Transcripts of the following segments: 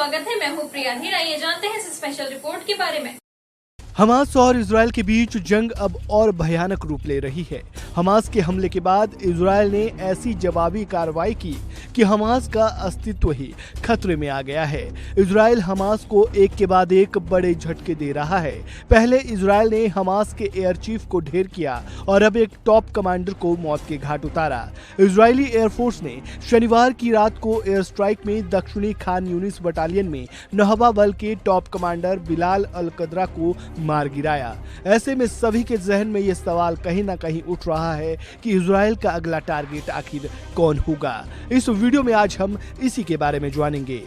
स्वागत है। मैं हूँ प्रिया धीर। आइए जानते हैं इस स्पेशल रिपोर्ट के बारे में। हमास और इजरायल के बीच जंग अब और भयानक रूप ले रही है। हमास के हमले के बाद इजरायल ने ऐसी जवाबी कार्रवाई की कि हमास का अस्तित्व ही खतरे में आ गया है। इजरायल हमास को एक के बाद एक बड़े झटके दे रहा है। पहले इजरायल ने हमास के एयर चीफ को ढेर किया और अब एक टॉप कमांडर को मौत के घाट उतारा। इजरायली एयरफोर्स ने शनिवार की रात को एयर स्ट्राइक में दक्षिणी खान यूनिस बटालियन में नौवा बल के टॉप कमांडर बिलाल अल कदरा को मार गिराया। ऐसे में सभी के जहन में यह सवाल कहीं ना कहीं उठ रहा है कि इजरायल का अगला टारगेट आखिर कौन होगा। इस वीडियो में आज हम इसी के बारे में जानेंगे।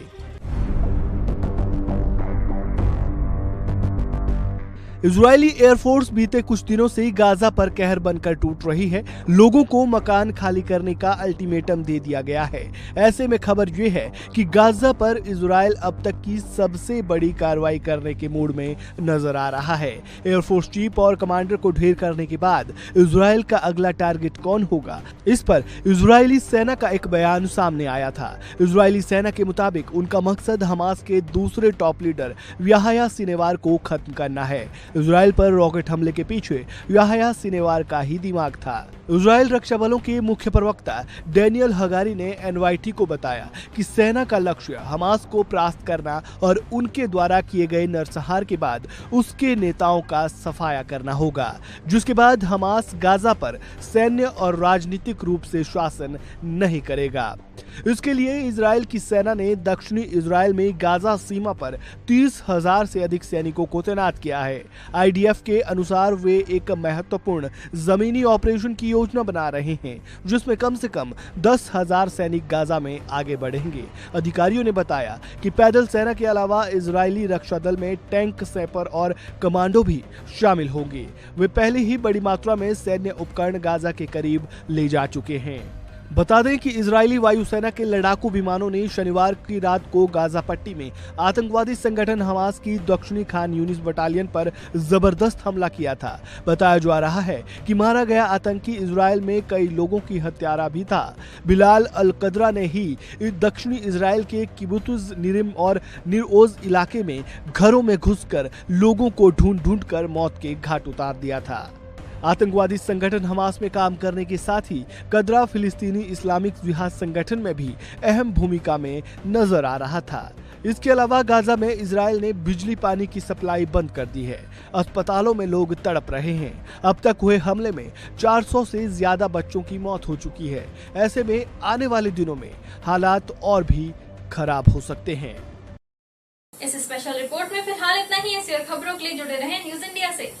इजरायली एयरफोर्स बीते कुछ दिनों से गाजा पर कहर बनकर टूट रही है। लोगों को मकान खाली करने का अल्टीमेटम दे दिया गया है। ऐसे में खबर यह है कि गाजा पर इजरायल अब तक की सबसे बड़ी कार्रवाई करने के मूड में नजर आ रहा है। एयरफोर्स चीफ और कमांडर को ढेर करने के बाद इजरायल का अगला टारगेट कौन होगा, इस पर इजरायली सेना का एक बयान सामने आया था। इजरायली सेना के मुताबिक उनका मकसद हमास के दूसरे टॉप लीडर याह्या सिनेवार को खत्म करना है। इजरायल पर रॉकेट हमले के पीछे याह्या सिनेवार का ही दिमाग था। इजरायल रक्षा बलों के मुख्य प्रवक्ता डैनियल हगारी ने एनवाईटी को बताया कि सेना का लक्ष्य हमास को परास्त करना और उनके द्वारा किए गए नरसंहार के बाद उसके नेताओं का सफाया करना होगा, जिसके बाद हमास गाजा पर सैन्य और राजनीतिक रूप से शासन नहीं करेगा। इसके लिए इजरायल की सेना ने दक्षिणी इजरायल में गाजा सीमा पर 30,000 से अधिक सैनिकों को तैनात किया है। आईडीएफ के अनुसार वे एक महत्वपूर्ण जमीनी ऑपरेशन की योजना बना रहे हैं, जिसमें कम से कम 10,000 सैनिक गाजा में आगे बढ़ेंगे। अधिकारियों ने बताया कि पैदल सेना के अलावा इजरायली रक्षा दल में टैंक, सैपर और कमांडो भी शामिल होंगे। वे पहले ही बड़ी मात्रा में सैन्य उपकरण गाजा के करीब ले जा चुके हैं। बता दें कि इजरायली वायुसेना के लड़ाकू विमानों ने शनिवार की रात को गाजा पट्टी में आतंकवादी संगठन हमास की दक्षिणी खान यूनिस बटालियन पर जबरदस्त हमला किया था। बताया जा रहा है कि मारा गया आतंकी इजरायल में कई लोगों की हत्यारा भी था। बिलाल अल कदरा ने ही दक्षिणी इजरायल के किबुत्ज निरिम और निरओज इलाके में घरों में घुसकर लोगों को ढूंढ कर मौत के घाट उतार दिया था। आतंकवादी संगठन हमास में काम करने के साथ ही कदरा फिलिस्तीनी इस्लामिक जिहाद संगठन में भी अहम भूमिका में नजर आ रहा था। इसके अलावा गाजा में इजरायल ने बिजली पानी की सप्लाई बंद कर दी है। अस्पतालों में लोग तड़प रहे हैं। अब तक हुए हमले में 400 से ज्यादा बच्चों की मौत हो चुकी है। ऐसे में आने वाले दिनों में हालात और भी खराब हो सकते हैं। इस स्पेशल रिपोर्ट में फिलहाल इतना ही। ऐसी और खबरों के लिए जुड़े रहें न्यूज इंडिया से।